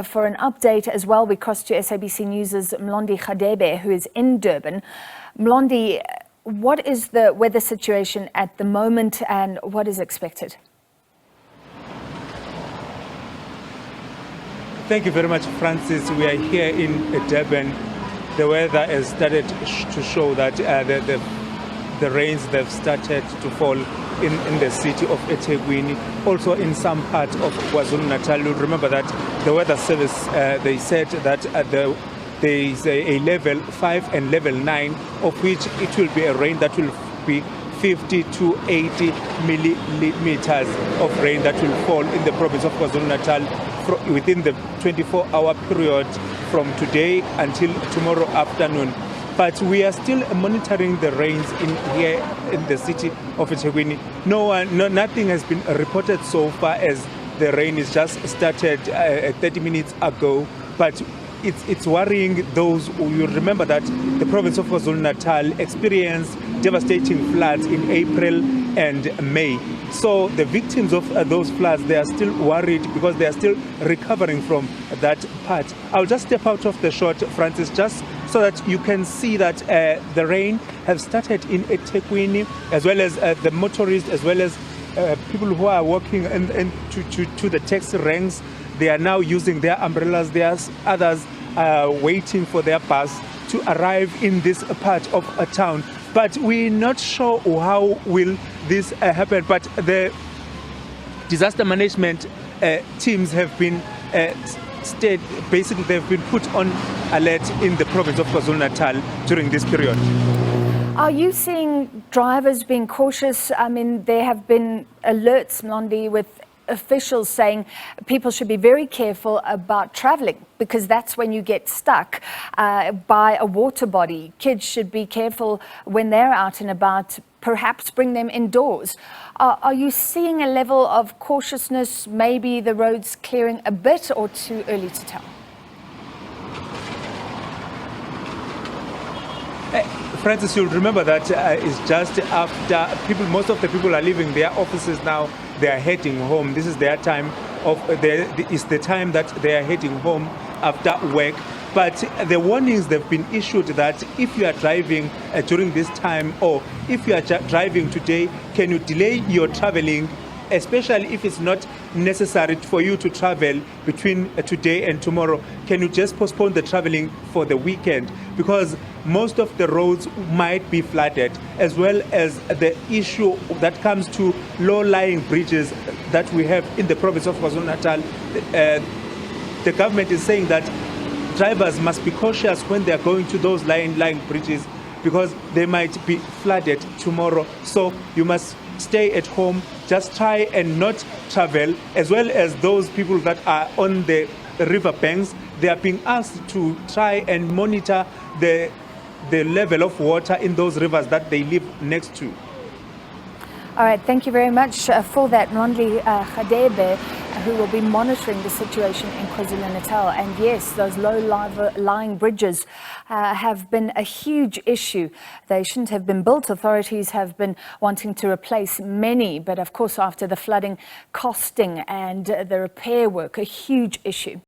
For an update as well, we cross to SABC News' Mlondi Radebe, who is in Durban. Mlondi, what is the weather situation at the moment and what is expected? Thank you very much, Francis. We are here in Durban. The weather has started to show that the rains that have started to fall in the city of eThekwini, also in some part of KwaZulu-Natal. You'll remember that the weather service, they said that there is a level 5 and level 9, of which it will be a rain that will be 50 to 80 millimeters of rain that will fall in the province of KwaZulu-Natal within the 24-hour period from today until tomorrow afternoon. But we are still monitoring the rains here in the city of eThekwini. Nothing has been reported so far, as the rain is just started 30 minutes ago. But it's worrying those who, you remember that the province of KwaZulu-Natal experienced devastating floods in April and May. So the victims of those floods, they are still worried because they are still recovering from that part. I'll just step out of the shot, Francis, just so that you can see that the rain has started in eThekwini, as well as the motorists, as well as people who are walking to the taxi ranks. They are now using their umbrellas. There's others waiting for their bus to arrive in this part of a town. But we're not sure how will this happen. But the disaster management teams have been basically they've been put on alert in the province of KwaZulu-Natal during this period. Are you seeing drivers being cautious? I mean, there have been alerts, Mlondi, with officials saying people should be very careful about traveling because that's when you get stuck by a water body. Kids should be careful when they're out and about, perhaps bring them indoors. Are you seeing a level of cautiousness, maybe the roads clearing a bit, or too early to tell? Francis, you'll remember that it's just after most of the people are leaving their offices now. They are heading home. This is their time it's the time that they are heading home after work. But the warnings they've been issued that if you are driving during this time, or if you are driving today, can you delay your traveling, especially if it's not necessary for you to travel between today and tomorrow. Can you just postpone the traveling for the weekend? Because most of the roads might be flooded, as well as the issue that comes to low-lying bridges that we have in the province of KwaZulu-Natal. The government is saying that drivers must be cautious when they are going to those lying bridges, because they might be flooded tomorrow. So you must stay at home, just try and not travel, as well as those people that are on the river banks. They are being asked to try and monitor the level of water in those rivers that they live next to. All right, thank you very much for that, Mlondi Radebe, who will be monitoring the situation in KwaZulu-Natal. And yes, those low-lying bridges have been a huge issue. They shouldn't have been built. Authorities have been wanting to replace many, but of course, after the flooding, costing and the repair work, a huge issue.